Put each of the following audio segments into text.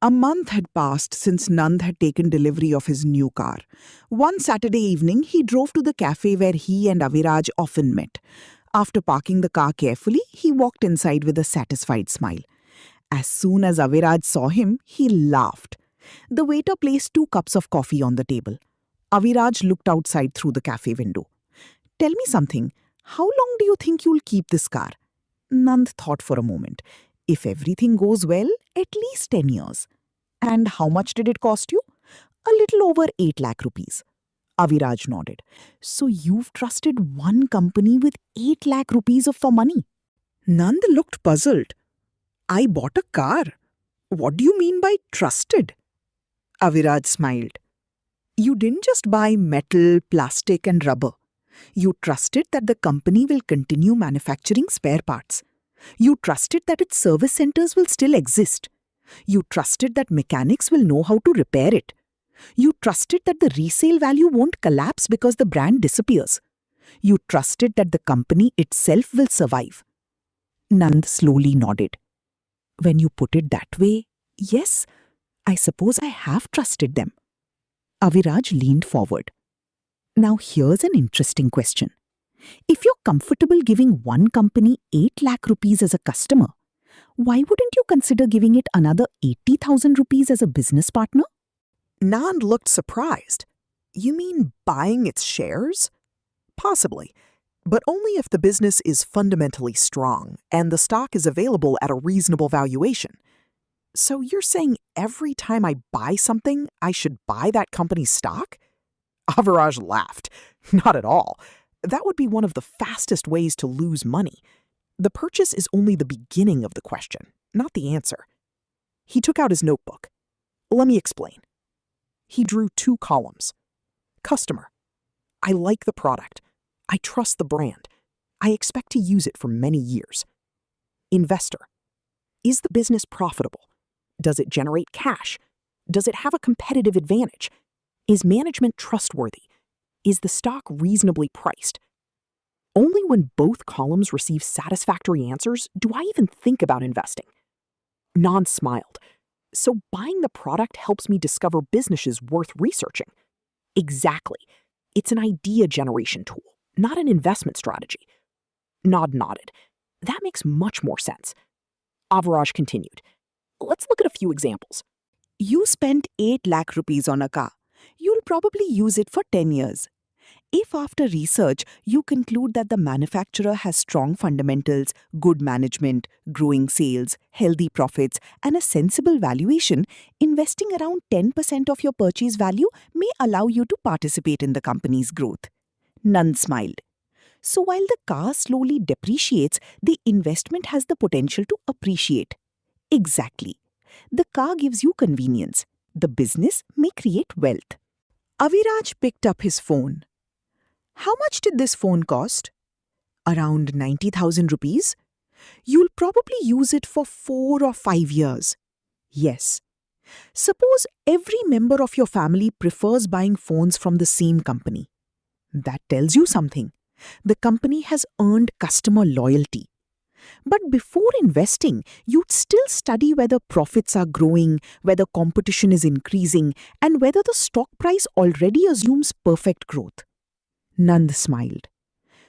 A month had passed since Nand had taken delivery of his new car. One Saturday evening, he drove to the cafe where he and Aviraj often met. After parking the car carefully, he walked inside with a satisfied smile. As soon as Aviraj saw him, he laughed. The waiter placed 2 cups of coffee on the table. Aviraj looked outside through the cafe window. "Tell me something. How long do you think you'll keep this car?" Nand thought for a moment. "If everything goes well, at least 10 years. "And how much did it cost you?" "A little over 8 lakh rupees. Aviraj nodded. "So you've trusted one company with 8 lakh rupees of for money?" Nand looked puzzled. "I bought a car. What do you mean by trusted?" Aviraj smiled. "You didn't just buy metal, plastic and rubber. You trusted that the company will continue manufacturing spare parts. You trusted that its service centers will still exist. You trusted that mechanics will know how to repair it. You trusted that the resale value won't collapse because the brand disappears. You trusted that the company itself will survive." Nand slowly nodded. "When you put it that way, yes, I suppose I have trusted them." Aviraj leaned forward. "Now here's an interesting question. If you're comfortable giving one company 8 lakh rupees as a customer, why wouldn't you consider giving it another 80,000 rupees as a business partner?" Nand looked surprised. "You mean buying its shares?" "Possibly, but only if the business is fundamentally strong and the stock is available at a reasonable valuation. So you're saying every time I buy something, I should buy that company's stock?" Aviraj laughed. "Not at all. That would be one of the fastest ways to lose money. The purchase is only the beginning of the question, not the answer." He took out his notebook. "Let me explain." He drew 2 columns. Customer. I like the product. I trust the brand. I expect to use it for many years. Investor. Is the business profitable? Does it generate cash? Does it have a competitive advantage? Is management trustworthy? Is the stock reasonably priced? Only when both columns receive satisfactory answers do I even think about investing. Nand smiled. "So buying the product helps me discover businesses worth researching." "Exactly. It's an idea generation tool, not an investment strategy." Nand nodded. "That makes much more sense." Aviraj continued. "Let's look at a few examples." "You spent 8 lakh rupees on a car. You'll probably use it for 10 years. If after research you conclude that the manufacturer has strong fundamentals, good management, growing sales, healthy profits, and a sensible valuation, investing around 10% of your purchase value may allow you to participate in the company's growth." Nand smiled. "So while the car slowly depreciates, the investment has the potential to appreciate." "Exactly. The car gives you convenience. The business may create wealth." Aviraj picked up his phone. "How much did this phone cost?" "Around 90,000 rupees. "You'll probably use it for 4 or 5 years. "Yes." "Suppose every member of your family prefers buying phones from the same company." "That tells you something. The company has earned customer loyalty." "But before investing, you'd still study whether profits are growing, whether competition is increasing, and whether the stock price already assumes perfect growth." Nand smiled.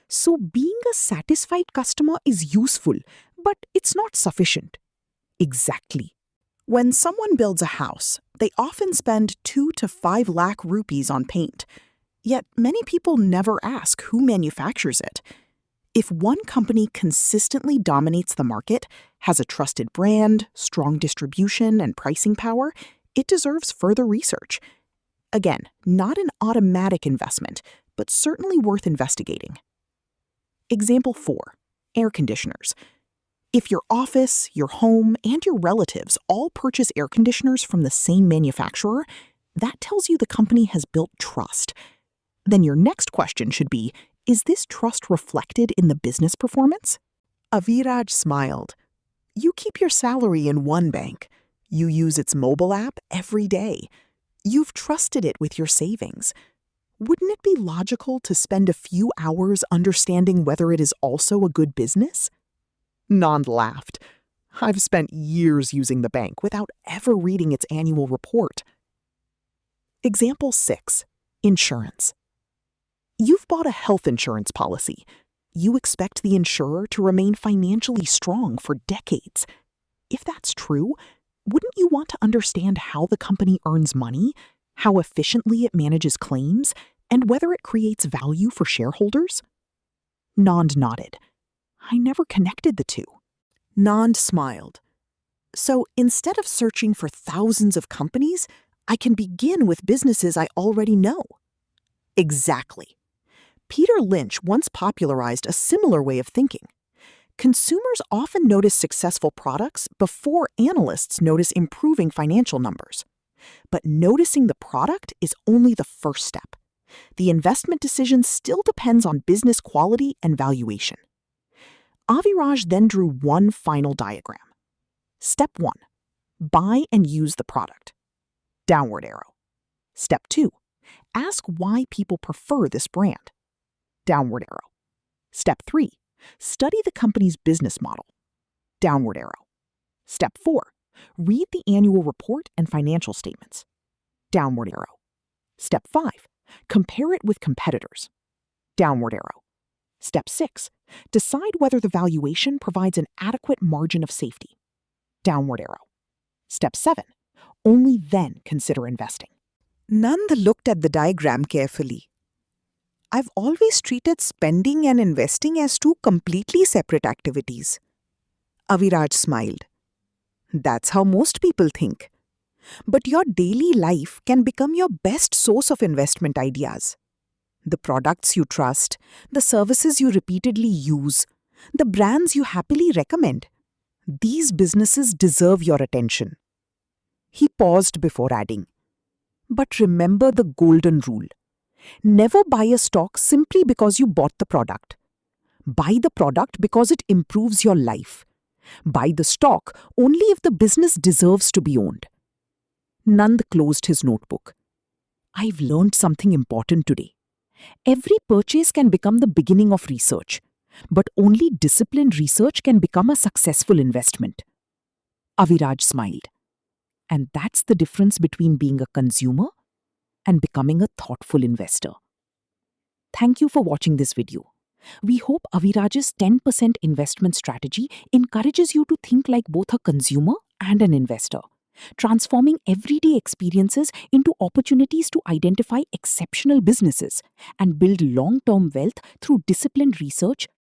"So being a satisfied customer is useful, but it's not sufficient." "Exactly. When someone builds a house, they often spend 2 to 5 lakh rupees on paint. Yet many people never ask who manufactures it. If one company consistently dominates the market, has a trusted brand, strong distribution, and pricing power, it deserves further research. Again, not an automatic investment, but certainly worth investigating. Example 4. Air conditioners. If your office, your home, and your relatives all purchase air conditioners from the same manufacturer, that tells you the company has built trust. Then your next question should be, is this trust reflected in the business performance? Aviraj smiled. You keep your salary in one bank. You use its mobile app every day. You've trusted it with your savings. Wouldn't it be logical to spend a few hours understanding whether it is also a good business? Nand laughed. I've spent years using the bank without ever reading its annual report. Example 6. Insurance. You've bought a health insurance policy. You expect the insurer to remain financially strong for decades. If that's true, wouldn't you want to understand how the company earns money, how efficiently it manages claims, and whether it creates value for shareholders? Nand nodded. I never connected the two. Nand smiled. So instead of searching for thousands of companies, I can begin with businesses I already know. Exactly. Peter Lynch once popularized a similar way of thinking. Consumers often notice successful products before analysts notice improving financial numbers. But noticing the product is only the first step. The investment decision still depends on business quality and valuation. Aviraj then drew one final diagram. Step 1. Buy and use the product. Downward arrow. Step 2. Ask why people prefer this brand. Downward arrow. Step 3. Study the company's business model. Downward arrow. Step 4. Read the annual report and financial statements. Downward arrow. Step 5. Compare it with competitors. Downward arrow. Step 6. Decide whether the valuation provides an adequate margin of safety. Downward arrow. Step 7. Only then consider investing. Nand looked at the diagram carefully. I've always treated spending and investing as two completely separate activities. Aviraj smiled. That's how most people think. But your daily life can become your best source of investment ideas. The products you trust, the services you repeatedly use, the brands you happily recommend. These businesses deserve your attention. He paused before adding, but remember the golden rule. Never buy a stock simply because you bought the product. Buy the product because it improves your life. Buy the stock only if the business deserves to be owned. Nand closed his notebook. I've learned something important today. Every purchase can become the beginning of research, but only disciplined research can become a successful investment. Aviraj smiled. And that's the difference between being a consumer and becoming a thoughtful investor. Thank you for watching this video. We hope Aviraj's 10% investment strategy encourages you to think like both a consumer and an investor, transforming everyday experiences into opportunities to identify exceptional businesses and build long-term wealth through disciplined research,